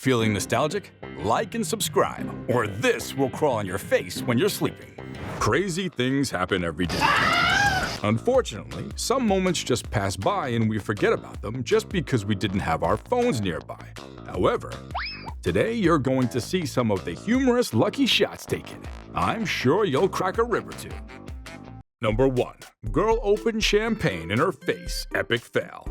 Feeling nostalgic? Like and subscribe, or this will crawl on your face when you're sleeping. Crazy things happen every day. Unfortunately, some moments just pass by and we forget about them just because we didn't have our phones nearby. However, today you're going to see some of the humorous lucky shots taken. I'm sure you'll crack a rib or two. Number 1. Girl opened champagne in her face. Epic fail.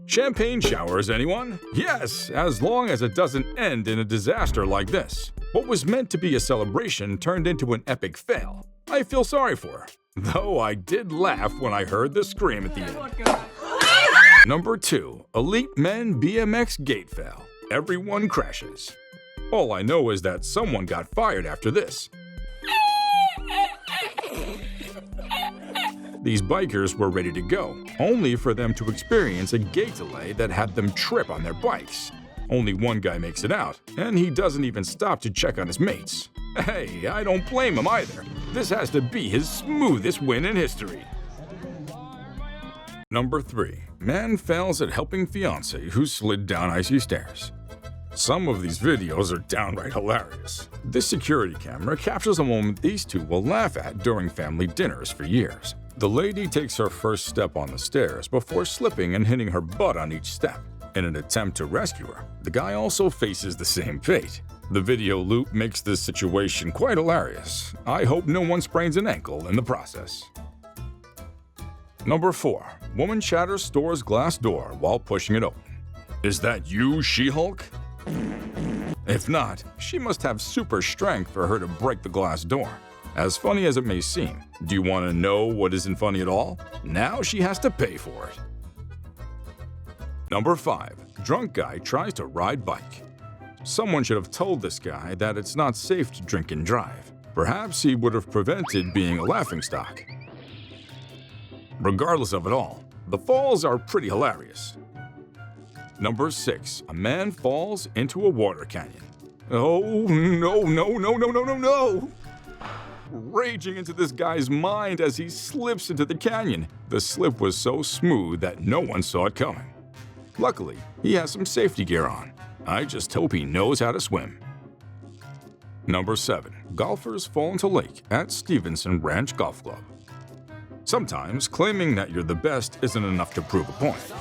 Champagne showers, anyone? Yes, as long as it doesn't end in a disaster like this. What was meant to be a celebration turned into an epic fail. I feel sorry for her, though I did laugh when I heard the scream at the end. Number 2. Elite men BMX gate fail. Everyone crashes. All I know is that someone got fired after this. These bikers were ready to go, only for them to experience a gate delay that had them trip on their bikes. Only one guy makes it out, and he doesn't even stop to check on his mates. Hey, I don't blame him either. This has to be his smoothest win in history. Number 3. Man fails at helping fiance who slid down icy stairs. Some of these videos are downright hilarious. This security camera captures a moment these two will laugh at during family dinners for years. The lady takes her first step on the stairs before slipping and hitting her butt on each step. In an attempt to rescue her, the guy also faces the same fate. The video loop makes this situation quite hilarious. I hope no one sprains an ankle in the process. Number 4. Woman shatters store's glass door while pushing it open. Is that you, She-Hulk? If not, she must have super strength for her to break the glass door. As funny as it may seem, do you want to know what isn't funny at all? Now she has to pay for it. Number 5. Drunk guy tries to ride bike. Someone should have told this guy that it's not safe to drink and drive. Perhaps he would have prevented being a laughingstock. Regardless of it all, the falls are pretty hilarious. Number 6. A man falls into a water canyon. Oh, no. Raging into this guy's mind as he slips into the canyon. The slip was so smooth that no one saw it coming. Luckily, he has some safety gear on. I just hope he knows how to swim. Number 7. Golfers fall into lake at Stevenson Ranch Golf Club. Sometimes claiming that you're the best isn't enough to prove a point.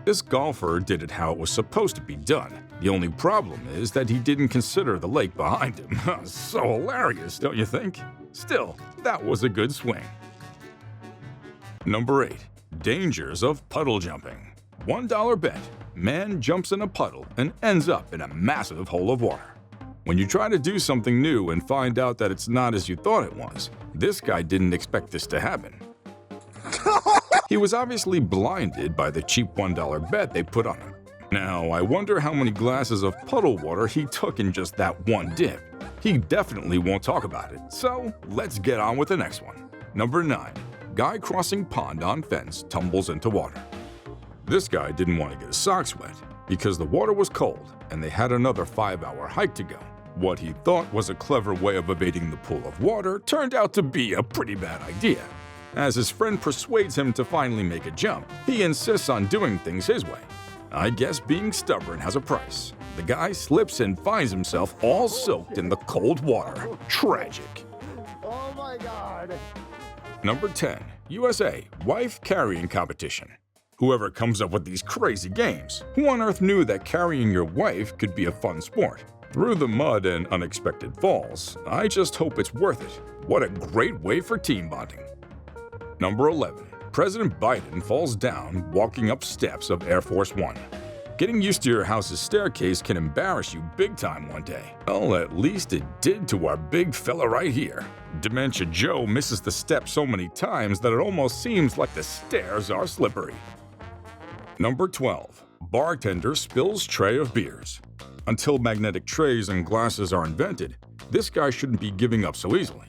This golfer did it how it was supposed to be done. The only problem is that he didn't consider the lake behind him. So hilarious, don't you think? Still, that was a good swing. Number 8. Dangers of puddle jumping. $1 bet. Man jumps in a puddle and ends up in a massive hole of water. When you try to do something new and find out that it's not as you thought it was, this guy didn't expect this to happen. He was obviously blinded by the cheap $1 bet they put on him. Now, I wonder how many glasses of puddle water he took in just that one dip. He definitely won't talk about it, so let's get on with the next one. Number 9. Guy crossing pond on fence tumbles into water. This guy didn't want to get his socks wet because the water was cold and they had another 5-hour hike to go. What he thought was a clever way of evading the pool of water turned out to be a pretty bad idea. As his friend persuades him to finally make a jump, he insists on doing things his way. I guess being stubborn has a price. The guy slips and finds himself all soaked in the cold water. Tragic. Oh my God. Number 10. USA Wife Carrying Competition. Whoever comes up with these crazy games, who on earth knew that carrying your wife could be a fun sport? Through the mud and unexpected falls, I just hope it's worth it. What a great way for team bonding. Number 11. President Biden falls down walking up steps of Air Force One. Getting used to your house's staircase can embarrass you big time one day. Well, at least it did to our big fella right here. Dementia Joe misses the steps so many times that it almost seems like the stairs are slippery. Number 12. Bartender spills tray of beers. Until magnetic trays and glasses are invented, this guy shouldn't be giving up so easily.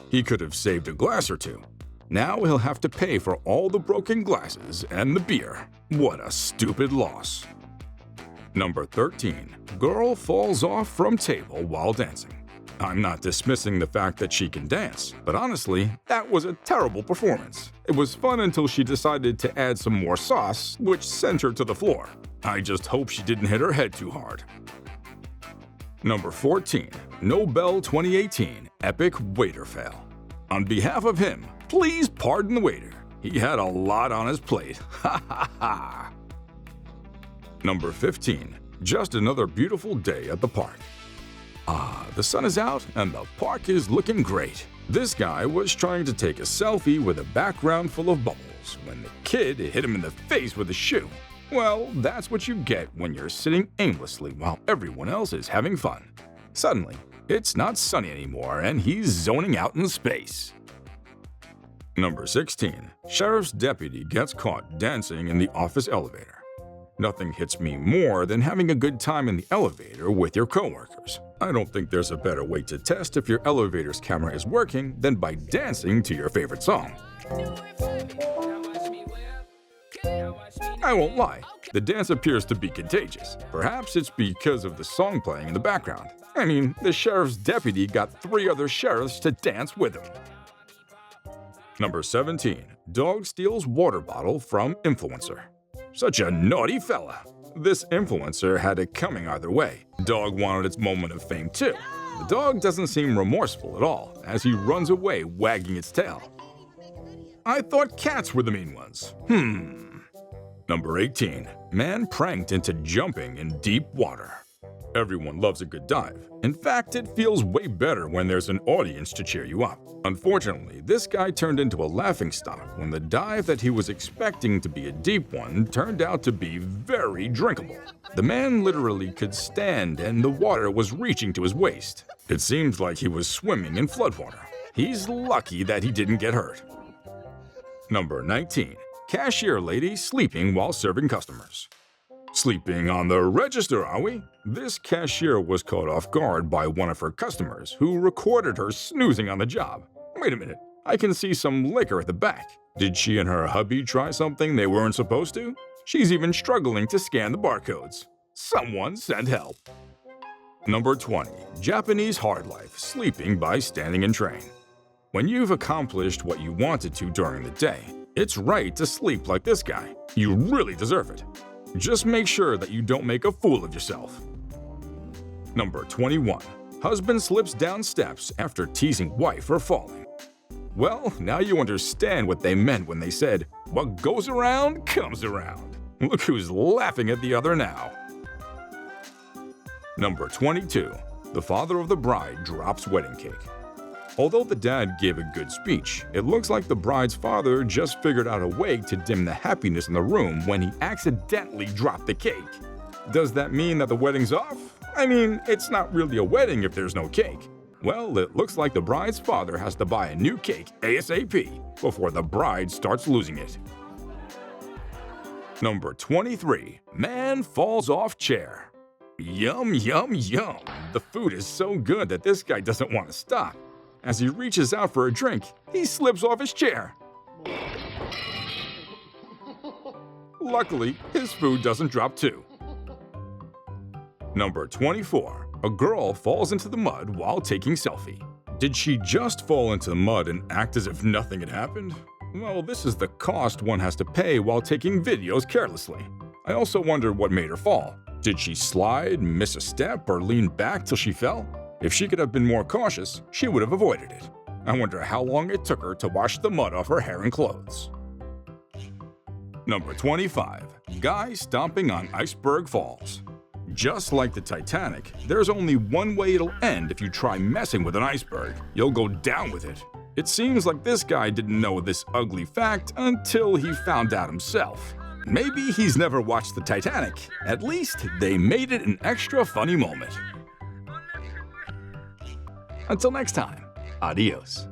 He could have saved a glass or two. Now he'll have to pay for all the broken glasses and the beer. What a stupid loss. Number 13. Girl falls off from table while dancing. I'm not dismissing the fact that she can dance, but honestly, that was a terrible performance. It was fun until she decided to add some more sauce, which sent her to the floor. I just hope she didn't hit her head too hard. Number 14. Nobel 2018 Epic Waiter Fail. On behalf of him, please pardon the waiter. He had a lot on his plate. Ha ha ha. Number 15. Just another beautiful day at the park. The sun is out and the park is looking great. This guy was trying to take a selfie with a background full of bubbles when the kid hit him in the face with a shoe. Well, that's what you get when you're sitting aimlessly while everyone else is having fun. Suddenly, it's not sunny anymore and he's zoning out in space. Number 16. Sheriff's deputy gets caught dancing in the office elevator. Nothing hits me more than having a good time in the elevator with your coworkers. I don't think there's a better way to test if your elevator's camera is working than by dancing to your favorite song. I won't lie, the dance appears to be contagious. Perhaps it's because of the song playing in the background. I mean, the sheriff's deputy got 3 other sheriffs to dance with him. Number 17. Dog steals water bottle from influencer. Such a naughty fella. This influencer had it coming either way. The dog wanted its moment of fame too. The dog doesn't seem remorseful at all as he runs away wagging its tail. I thought cats were the mean ones. Number 18. Man pranked into jumping in deep water. Everyone loves a good dive. In fact, it feels way better when there's an audience to cheer you up. Unfortunately, this guy turned into a laughingstock when the dive that he was expecting to be a deep one turned out to be very drinkable. The man literally could stand and the water was reaching to his waist. It seemed like he was swimming in floodwater. He's lucky that he didn't get hurt. Number 19. Cashier lady sleeping while serving customers. Sleeping on the register, are we? This cashier was caught off guard by one of her customers who recorded her snoozing on the job. Wait a minute, I can see some liquor at the back. Did she and her hubby try something they weren't supposed to? She's even struggling to scan the barcodes. Someone send help. Number 20. Japanese hard life, sleeping by standing in train. When you've accomplished what you wanted to during the day, it's right to sleep like this guy. You really deserve it. Just make sure that you don't make a fool of yourself. Number 21. Husband slips down steps after teasing wife for falling. Well, now you understand what they meant when they said, "What goes around comes around." Look who's laughing at the other now. Number 22. The father of the bride drops wedding cake. Although the dad gave a good speech, it looks like the bride's father just figured out a way to dim the happiness in the room when he accidentally dropped the cake. Does that mean that the wedding's off? I mean, it's not really a wedding if there's no cake. Well, it looks like the bride's father has to buy a new cake ASAP before the bride starts losing it. Number 23. Man falls off chair. Yum, yum, yum. The food is so good that this guy doesn't want to stop. As he reaches out for a drink, he slips off his chair. Luckily, his food doesn't drop too. Number 24. A girl falls into the mud while taking selfie. Did she just fall into the mud and act as if nothing had happened? Well, this is the cost one has to pay while taking videos carelessly. I also wonder what made her fall. Did she slide, miss a step, or lean back till she fell? If she could have been more cautious, she would have avoided it. I wonder how long it took her to wash the mud off her hair and clothes. Number 25. Guy stomping on Iceberg Falls. Just like the Titanic, there's only one way it'll end if you try messing with an iceberg. You'll go down with it. It seems like this guy didn't know this ugly fact until he found out himself. Maybe he's never watched the Titanic. At least they made it an extra funny moment. Until next time, adios.